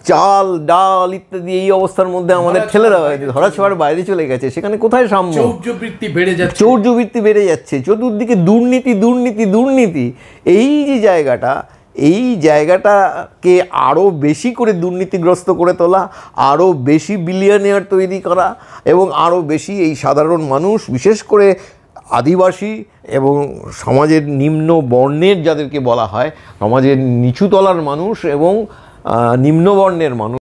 চাল ডাল ইত্যাদি এই অবস্থার মধ্যে আমাদের ঠেলে দেওয়া হয়েছে, ধরাছোঁয়ার বাইরে চলে গেছে, সেখানে কোথায় সাম্য? চৌর্যবৃত্তি বেড়ে যাচ্ছে, চতুর্দিকে দুর্নীতি। এই যে জায়গাটা, এই জায়গাটাকে আরও বেশি করে দুর্নীতিগ্রস্ত করে তোলা, আরও বেশি বিলিয়নিয়ার তৈরি করা, এবং আরও বেশি এই সাধারণ মানুষ, বিশেষ করে আদিবাসী এবং সমাজের নিম্ন বর্ণের যাদেরকে বলা হয়, সমাজের নিচু তলার মানুষ এবং নিম্নবর্ণের মানুষ,